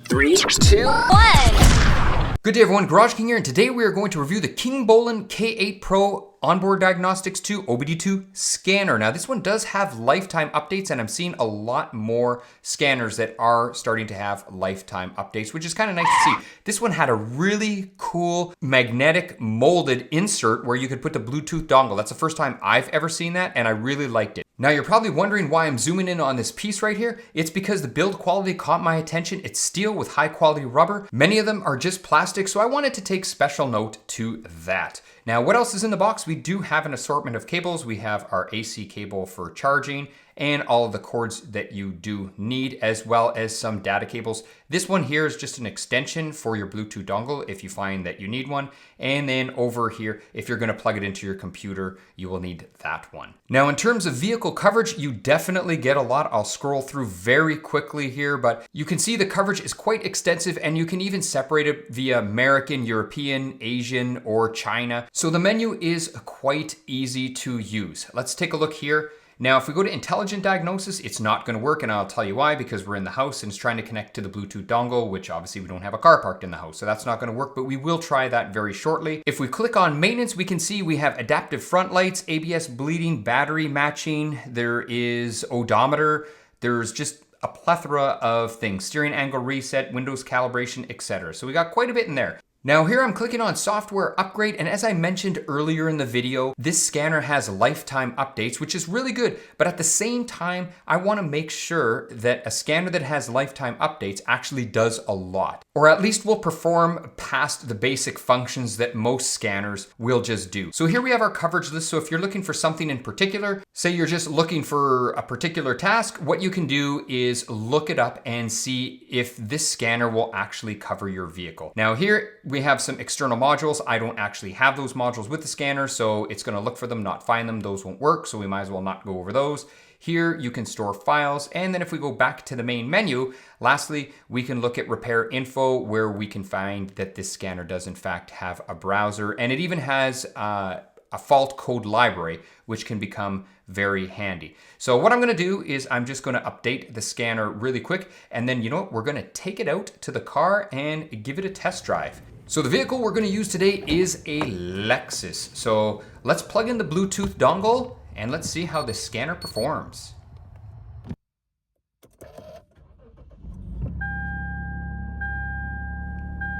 3, 2, 1. Good day everyone, GarageKing here, and today we are going to review the Kingbolen K8 Pro Onboard Diagnostics 2 OBD2 scanner. Now this one does have lifetime updates, and I'm seeing a lot more scanners that are starting to have lifetime updates, which is kind of nice to see. This one had a really cool magnetic molded insert where you could put the Bluetooth dongle. That's the first time I've ever seen that, and I really liked it. Now you're probably wondering why I'm zooming in on this piece right here. It's because the build quality caught my attention. It's steel with high quality rubber. Many of them are just plastic, so I wanted to take special note to that. Now what else is in the box? We do have an assortment of cables. We have our AC cable for charging and all of the cords that you do need, as well as some data cables. This one here is just an extension for your Bluetooth dongle if you find that you need one. And then over here, if you're gonna plug it into your computer, you will need that one. Now in terms of vehicle coverage, you definitely get a lot. I'll scroll through very quickly here, but you can see the coverage is quite extensive, and you can even separate it via American, European, Asian, or China. So the menu is quite easy to use. Let's take a look here. Now, if we go to intelligent diagnosis, it's not gonna work, and I'll tell you why, because we're in the house and it's trying to connect to the Bluetooth dongle, which obviously we don't have a car parked in the house, so that's not gonna work, but we will try that very shortly. If we click on maintenance, we can see we have adaptive front lights, ABS bleeding, battery matching, there is odometer, there's just a plethora of things, steering angle reset, Windows calibration, etc. So we got quite a bit in there. Now here I'm clicking on software upgrade, and as I mentioned earlier in the video, this scanner has lifetime updates, which is really good, but at the same time, I wanna make sure that a scanner that has lifetime updates actually does a lot, or at least will perform past the basic functions that most scanners will just do. So here we have our coverage list, so if you're looking for something in particular, say you're just looking for a particular task, what you can do is look it up and see if this scanner will actually cover your vehicle. Now here, we have some external modules. I don't actually have those modules with the scanner, so it's gonna look for them, not find them. Those won't work, so we might as well not go over those. Here you can store files, and then if we go back to the main menu, lastly, we can look at repair info, where we can find that this scanner does in fact have a browser, and it even has a fault code library, which can become very handy. So what I'm gonna do is I'm just gonna update the scanner really quick, and then you know what, we're gonna take it out to the car and give it a test drive. So the vehicle we're gonna use today is a Lexus. So let's plug in the Bluetooth dongle and let's see how the scanner performs.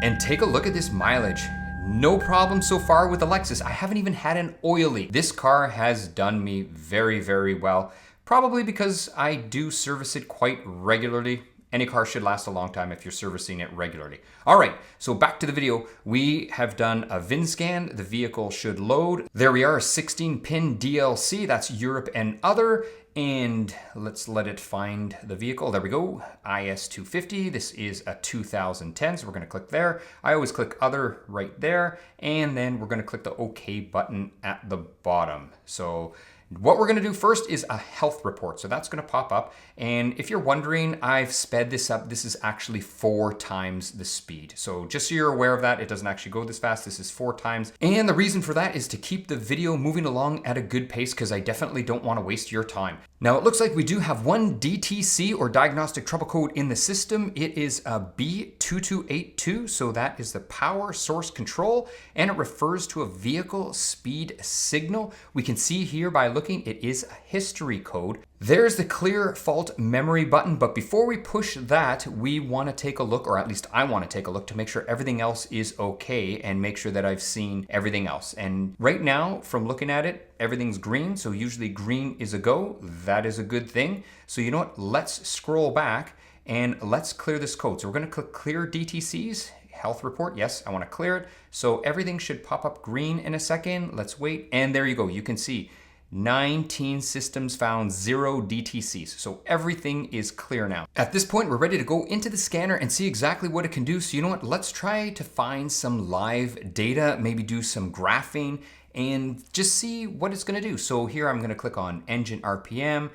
And take a look at this mileage. No problem so far with the Lexus. I haven't even had an oil leak. This car has done me very, very well. Probably because I do service it quite regularly. Any car should last a long time if you're servicing it regularly. All right, so back to the video. We have done a VIN scan. The vehicle should load. There we are, a 16-pin DLC. That's Europe and other. And let's let it find the vehicle. There we go, IS250. This is a 2010, so we're gonna click there. I always click other right there, and then we're gonna click the OK button at the bottom. So what we're gonna do first is a health report. So that's gonna pop up. And if you're wondering, I've sped this up. This is actually 4 times the speed. So just so you're aware of that, it doesn't actually go this fast. This is 4 times. And the reason for that is to keep the video moving along at a good pace, because I definitely don't wanna waste your time. Now it looks like we do have one DTC or diagnostic trouble code in the system. It is a B2282, so that is the power source control, and it refers to a vehicle speed signal. We can see here by looking, it is a history code. There's the clear fault memory button, but before we push that, we wanna take a look, or at least I wanna take a look to make sure everything else is okay and make sure that I've seen everything else. And right now, from looking at it, everything's green, so usually green is a go. That is a good thing. So you know what, let's scroll back and let's clear this code. So we're gonna click clear DTCs, health report, yes, I wanna clear it. So everything should pop up green in a second. Let's wait, and there you go, you can see 19 systems found, 0 DTCs. So everything is clear now. At this point, we're ready to go into the scanner and see exactly what it can do. So you know what, let's try to find some live data, maybe do some graphing and just see what it's gonna do. So here I'm gonna click on engine RPM,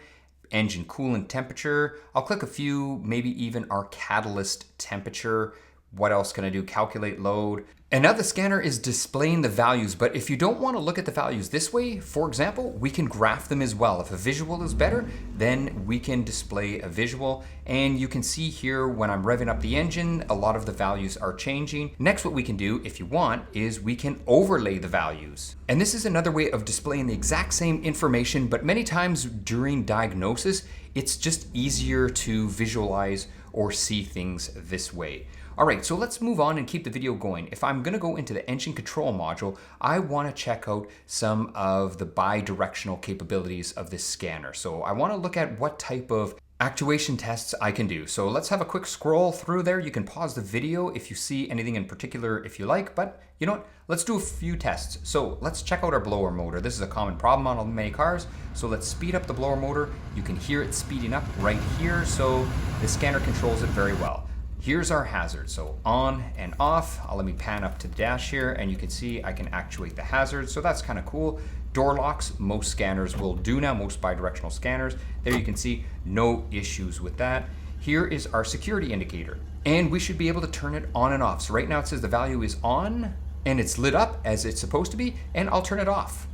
engine coolant temperature. I'll click a few, maybe even our catalyst temperature. What else can I do? Calculate load. And now the scanner is displaying the values, but if you don't want to look at the values this way, for example, we can graph them as well. If a visual is better, then we can display a visual. And you can see here when I'm revving up the engine, a lot of the values are changing. Next, what we can do, if you want, is we can overlay the values. And this is another way of displaying the exact same information, but many times during diagnosis, it's just easier to visualize or see things this way. All right, so let's move on and keep the video going. If I'm gonna go into the engine control module, I wanna check out some of the bidirectional capabilities of this scanner. So I wanna look at what type of actuation tests I can do. So let's have a quick scroll through there. You can pause the video if you see anything in particular if you like, but you know what? Let's do a few tests. So let's check out our blower motor. This is a common problem on many cars. So let's speed up the blower motor. You can hear it speeding up right here. So the scanner controls it very well. Here's our hazard, so on and off. Let me pan up to the dash here and you can see I can actuate the hazard, so that's kind of cool. Door locks, most scanners will do now, most bidirectional scanners. There you can see no issues with that. Here is our security indicator and we should be able to turn it on and off. So right now it says the value is on and it's lit up as it's supposed to be, and I'll turn it off.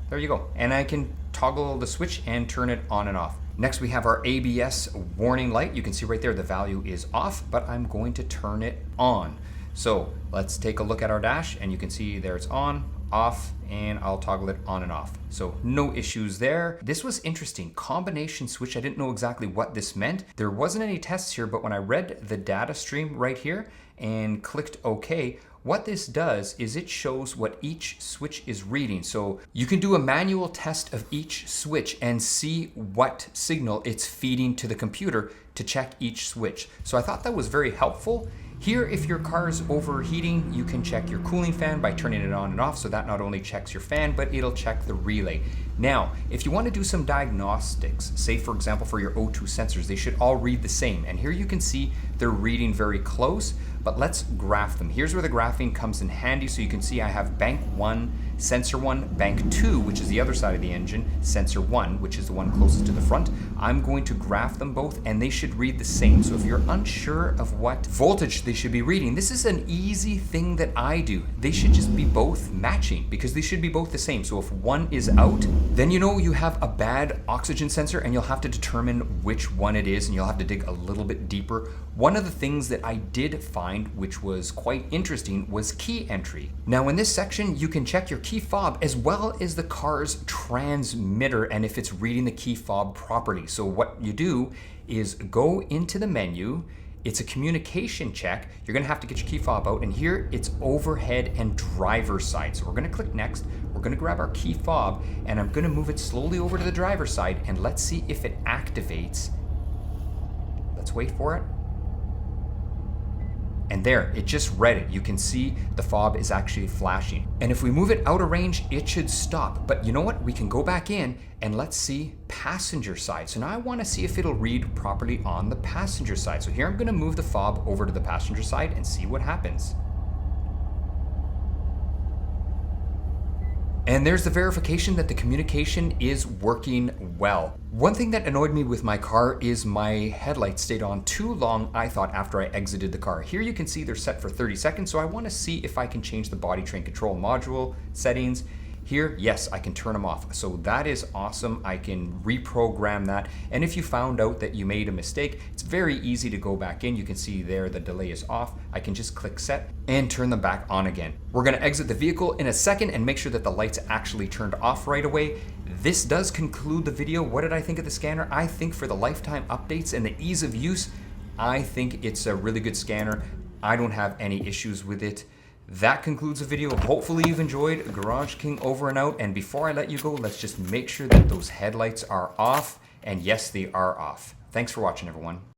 There you go. And I can toggle the switch and turn it on and off. Next, we have our ABS warning light. You can see right there the value is off, but I'm going to turn it on. So let's take a look at our dash and you can see there it's on, off, and I'll toggle it on and off. So no issues there. This was interesting. Combination switch, I didn't know exactly what this meant. There wasn't any tests here, but when I read the data stream right here and clicked OK, what this does is it shows what each switch is reading. So you can do a manual test of each switch and see what signal it's feeding to the computer to check each switch. So I thought that was very helpful. Here, if your car is overheating, you can check your cooling fan by turning it on and off. So that not only checks your fan, but it'll check the relay. Now, if you want to do some diagnostics, say for example, for your O2 sensors, they should all read the same. And here you can see they're reading very close, but let's graph them. Here's where the graphing comes in handy. So you can see I have bank 1, sensor 1, bank 2, which is the other side of the engine, sensor 1, which is the one closest to the front. I'm going to graph them both and they should read the same. So if you're unsure of what voltage they should be reading, this is an easy thing that I do. They should just be both matching because they should be both the same. So if one is out, then you know you have a bad oxygen sensor and you'll have to determine which one it is and you'll have to dig a little bit deeper. One of the things that I did find, which was quite interesting, was key entry. Now in this section, you can check your key fob as well as the car's transmitter and if it's reading the key fob properly. So what you do is go into the menu. It's a communication check. You're gonna have to get your key fob out, and here it's overhead and driver's side. So we're gonna click next. We're gonna grab our key fob and I'm gonna move it slowly over to the driver's side and let's see if it activates. Let's wait for it. And there, it just read it. You can see the fob is actually flashing. And if we move it out of range, it should stop. But you know what? We can go back in and let's see passenger side. So now I want to see if it'll read properly on the passenger side. So here I'm going to move the fob over to the passenger side and see what happens. And there's the verification that the communication is working well. One thing that annoyed me with my car is my headlights stayed on too long, I thought, after I exited the car. Here you can see they're set for 30 seconds, so I want to see if I can change the body train control module settings. Here, yes, I can turn them off. So that is awesome. I can reprogram that. And if you found out that you made a mistake, it's very easy to go back in. You can see there the delay is off. I can just click set and turn them back on again. We're gonna exit the vehicle in a second and make sure that the lights actually turned off right away. This does conclude the video. What did I think of the scanner? I think for the lifetime updates and the ease of use, I think it's a really good scanner. I don't have any issues with it. That concludes the video. Hopefully you've enjoyed. GarageKing over and out. And before I let you go, let's just make sure that those headlights are off. And yes, they are off. Thanks for watching, everyone.